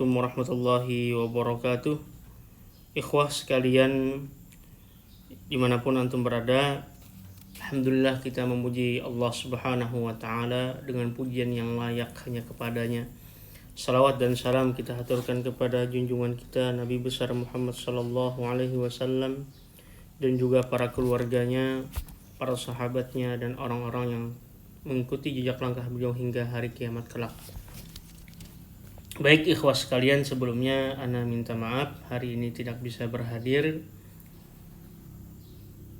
Warahmatullahi wabarakatuh. Ikhwah sekalian dimanapun antum berada, alhamdulillah kita memuji Allah subhanahu wa ta'ala dengan pujian yang layak hanya kepadanya. Salawat dan salam kita haturkan kepada junjungan kita Nabi besar Muhammad sallallahu alaihi wasallam dan juga para keluarganya, para sahabatnya dan orang-orang yang mengikuti jejak langkah beliau hingga hari kiamat kelak. Baik ikhwah sekalian, sebelumnya ana minta maaf hari ini tidak bisa berhadir,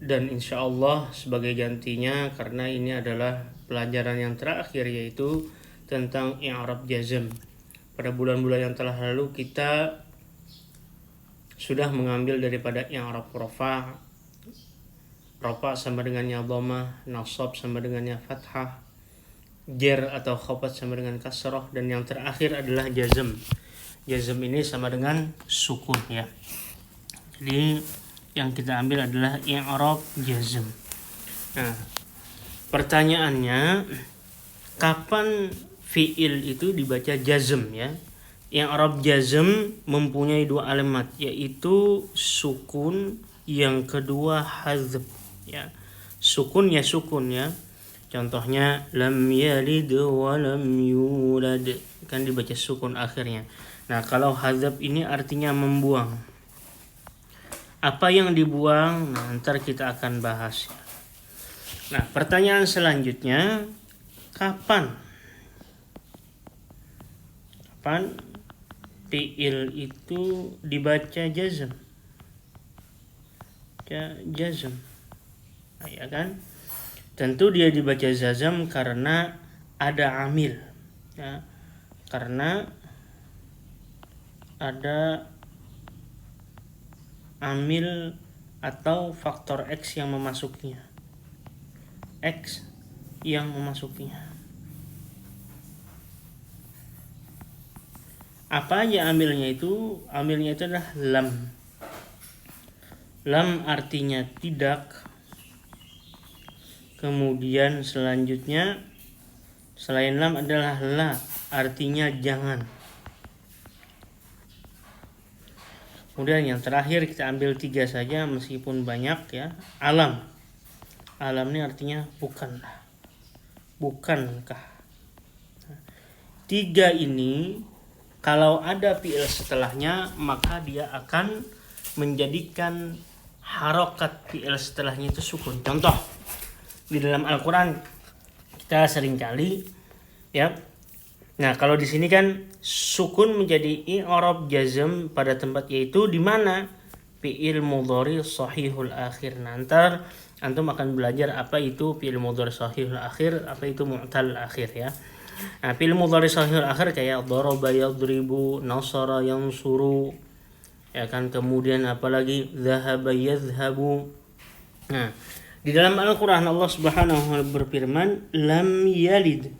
dan insya Allah sebagai gantinya, karena ini adalah pelajaran yang terakhir, yaitu tentang i'rab jazm. Pada bulan-bulan yang telah lalu kita sudah mengambil daripada i'rab rafa'. Rafa' sama dengannya dhammah, nasab sama dengannya fathah, jar atau khafat sama dengan kasrah, dan yang terakhir adalah jazm. Jazm ini sama dengan sukun ya. Jadi yang kita ambil adalah i'rab jazm. Nah, pertanyaannya, kapan fiil itu dibaca jazm ya? I'rab jazm mempunyai dua alamat, yaitu sukun, yang kedua hadzf ya. Sukun ya sukun ya. Contohnya lam yalid wa lam yulad, kan dibaca sukun akhirnya. Nah, kalau hadzf ini artinya membuang. Apa yang dibuang? Nah, ntar kita akan bahas. Nah, pertanyaan selanjutnya, kapan fiil itu dibaca jazm? Jazm. Nah, ya kan? Tentu dia dibaca jazm karena ada amil ya, karena ada amil atau faktor X yang memasukinya. X yang memasukinya. Apa aja amilnya itu? Amilnya itu adalah lam. Lam artinya tidak. Kemudian selanjutnya selain lam adalah la, artinya jangan. Kemudian yang terakhir kita ambil 3 saja meskipun banyak ya. Alam. Alam ini artinya bukanlah. Bukankah. 3 ini kalau ada fi'il setelahnya, maka dia akan menjadikan harokat fi'il setelahnya itu sukun. Contoh, di dalam Al-Quran kita seringkali ya. Nah, kalau di sini kan sukun menjadi i'rab jazm pada tempat, yaitu di mana fi'il mudhari shahihul akhir. Nanti antum akan belajar apa itu fi'il mudhari shahihul akhir, apa itu mu'tal akhir ya. Nah, fi'il mudhari shahihul akhir kayak daraba yadribu, nasara yansuru ya kan. Kemudian apalagi dhahaba yadhhabu. Nah, di dalam Al-Quran Allah subhanahu wa ta'ala berfirman, lam yalid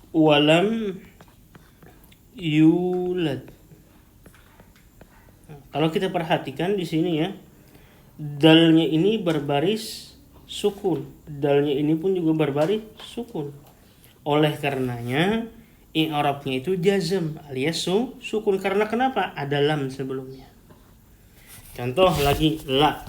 walam yulad. Kalau kita perhatikan di sini ya, dalnya ini berbaris sukun, dalnya ini pun juga berbaris sukun. Oleh karenanya i'rabnya itu jazm alias sukun. Karena kenapa? Ada lam sebelumnya. Contoh lagi, la.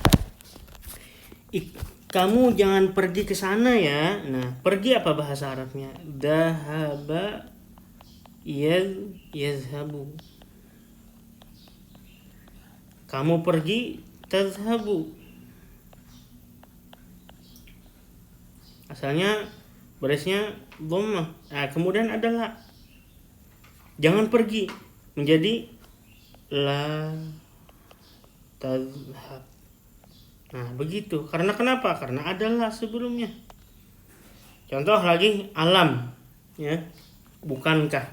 Kamu jangan pergi ke sana ya. Nah, pergi apa bahasa Arabnya? Dahaba yazhabu. Kamu pergi, tazhabu. Asalnya barisnya dhammah. Nah, kemudian ada la. Jangan pergi, menjadi la tazhab. Nah, begitu. Karena kenapa? Karena ada la sebelumnya. Contoh lagi, alam ya. Bukankah.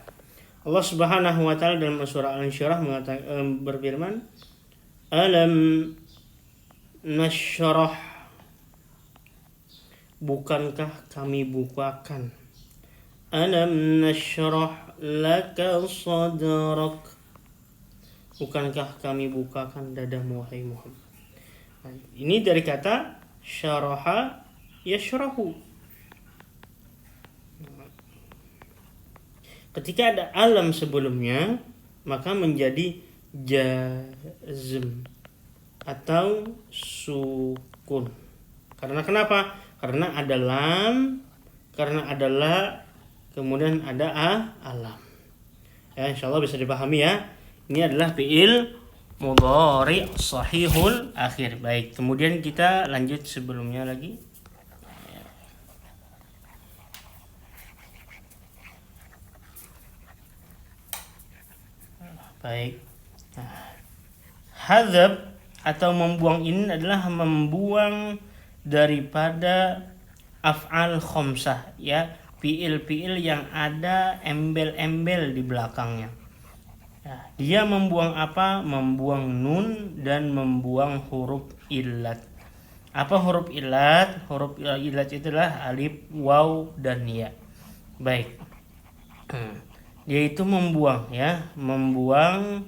Allah Subhanahu wa taala dalam surah Al-Insyirah mengatakan, berfirman, alam nasyrah, bukankah kami bukakan. Alam nasyrah laka sadrak, bukankah kami bukakan dadamu wahai Muhammad. Nah, ini dari kata syaraha yashrahu. Ketika ada alam sebelumnya, maka menjadi jazm atau sukun. Karena kenapa? Karena ada lam, karena ada la, kemudian ada alam. Ya, insyaallah bisa dipahami ya. Ini adalah fi'il mudhari' sahihul akhir. Baik, kemudian kita lanjut sebelumnya lagi. Baik. Hadzab atau membuang ini adalah membuang daripada af'al khamsah, ya, fi'il-fi'il yang ada embel-embel di belakangnya. Ya, dia membuang apa? Membuang nun dan membuang huruf illat. Apa huruf illat? Huruf illat itu adalah alif, waw, dan ya. Baik. Dia itu membuang, ya, membuang.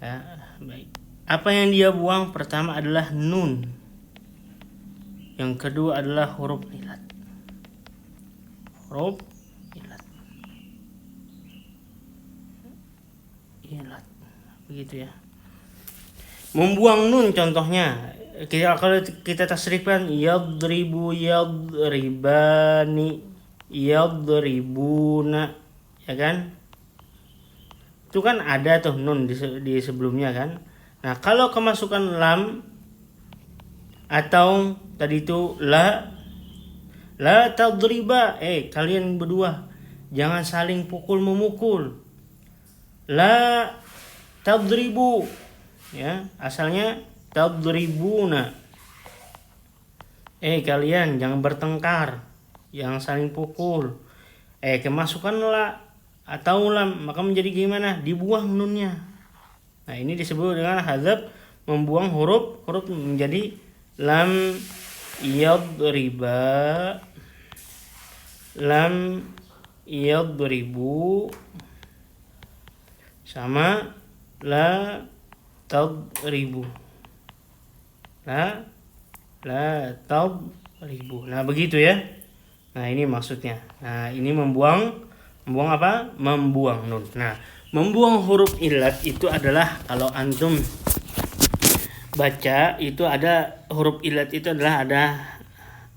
Ya, baik. Apa yang dia buang? Pertama adalah nun. Yang kedua adalah huruf illat. Huruf illat. Illat. Begitu ya. Membuang nun contohnya. Kalau kita tasrifkan yadribu, yadribani, yadribuna, ya kan? Itu kan ada tuh nun di sebelumnya kan. Nah, kalau kemasukan lam atau tadi itu la tadriba, kalian berdua jangan saling pukul memukul. La tadribu, ya, asalnya tadribuna. Kalian jangan bertengkar, jangan saling pukul. Kemasukan la atau lam, maka menjadi gimana? Dibuang nunnya. Nah, ini disebut dengan hadzab, membuang huruf menjadi lam yadriba, lam yadribu, sama la tadribu, la tadribu. Nah, begitu ya. Nah, ini maksudnya. Nah, ini membuang apa? Membuang nun. Nah, membuang huruf illat itu adalah kalau antum baca itu ada huruf illat itu adalah ada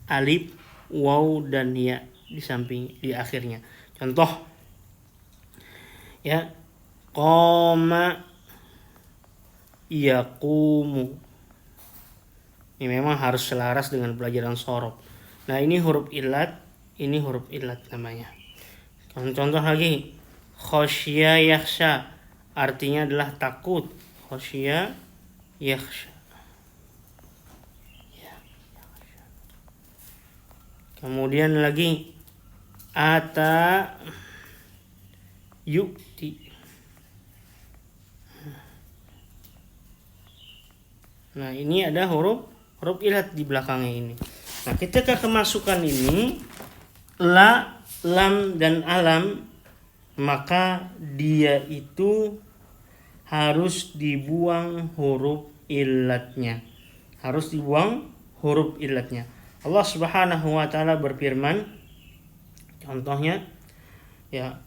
alif, waw, dan ya di samping, di akhirnya. Contoh ya, qama yaqumu. Ini memang harus selaras dengan pelajaran shorof. Nah, ini huruf illat, ini huruf illat namanya. Contoh lagi, khosya yakhsha, artinya adalah takut. Khosya yakhsha. Kemudian lagi ata yukti. Nah, ini ada huruf illat di belakangnya ini. Nah, ketika kemasukan ini la, lam, dan alam, maka dia itu harus dibuang huruf illatnya. Harus dibuang huruf illatnya. Allah Subhanahu wa taala berfirman, contohnya ya,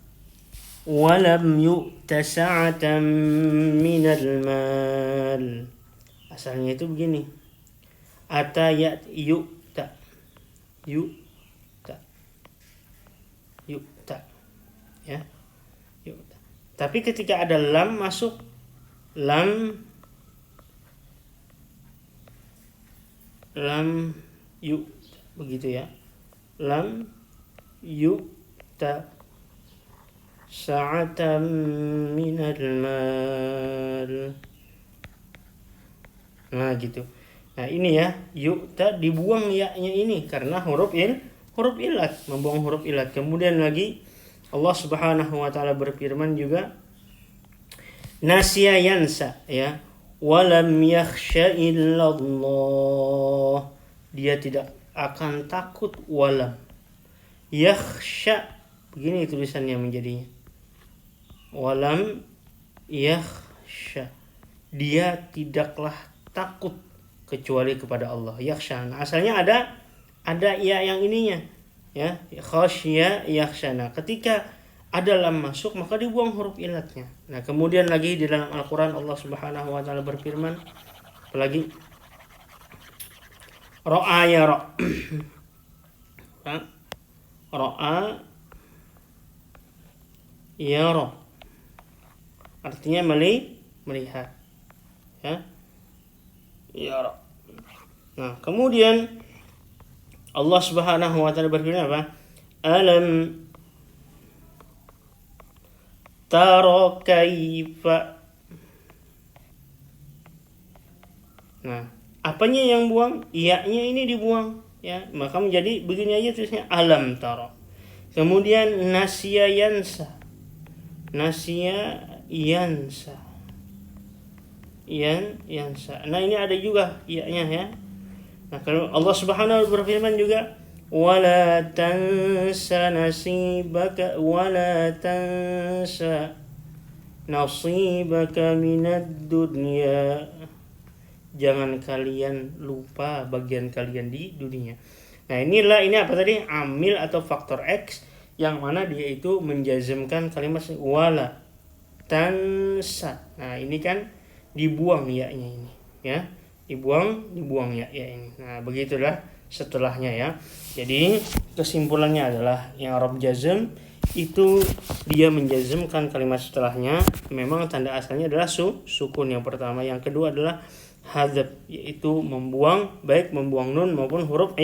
walam yu'ta sa'atan minal mal. Asalnya itu begini. Atayat yu'ta. Ya, yu'ta. Tapi ketika ada lam masuk, lam yu'ta, begitu ya. Lam yu'ta sa'atan minal mal. Nah, gitu. Nah, ini ya, yu'ta dibuang ya-nya ini karena huruf illat, membuang huruf illat. Kemudian lagi Allah Subhanahu wa taala berfirman juga, nasya yansa, ya, walam yakhsha illallah. Dia tidak akan takut, walam yakhsha, begini tulisannya menjadinya, walam yakhsha, dia tidaklah takut kecuali kepada Allah. Yakhsha, asalnya ada ya yang ininya, ya, khasya yakhshana. Ketika ada lam masuk, maka dibuang huruf ilatnya. Nah, kemudian lagi di dalam Al-Qur'an Allah Subhanahu wa taala berfirman, apalagi ra'a ya ra. Ra'a ya ra. Artinya melihat. Ya. Ya ra. Nah, kemudian Allah Subhanahu wa taala berfirman apa? Alam tara kaifa. Nah, apanya yang buang? Iya-nya ini dibuang, ya. Maka menjadi begini aja tulisnya alam tara. Kemudian nasiya yansa. Nasiya yansa. Yansa. Nah, ini ada juga iya-nya ya. Nah, kalau Allah Subhanahu wa taala berfirman juga wala tansa nasibaka wala tansa nasibaka minad dunya. Jangan kalian lupa bagian kalian di dunia. Nah, ini apa tadi? Amil atau faktor X yang mana dia itu menjazmkan kalimat wala tansa. Nah, ini kan dibuang ya-nya ini, ya. Dibuang ya ini. Nah, begitulah setelahnya ya. Jadi kesimpulannya adalah yang Arab jazm itu dia menjazmkan kalimat setelahnya memang tanda asalnya adalah sukun yang pertama. Yang kedua adalah hadzaf, yaitu membuang, baik membuang nun maupun huruf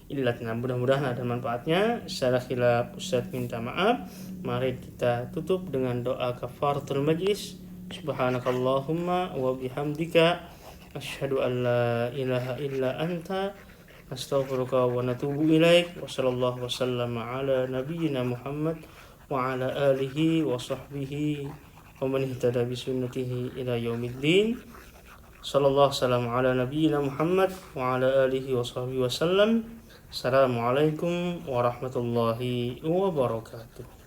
illat. Nah, mudah-mudahan ada manfaatnya. Secara khilaf Ustaz minta maaf. Mari kita tutup dengan doa kafaratul majlis. Subhanakallahumma wa bihamdika asyhadu an la ilaha illa anta astaghfiruka wa natubu ilaik. Wa sallallahu wasallam ala nabiyyina Muhammad wa ala alihi wa sahbihi wa man ihtada bi sunnatihi ila yaumiddin. Sallallahu wasallam ala nabiyyina Muhammad wa ala alihi wa sahbihi wasallam. Assalamualaikum warahmatullahi wabarakatuh.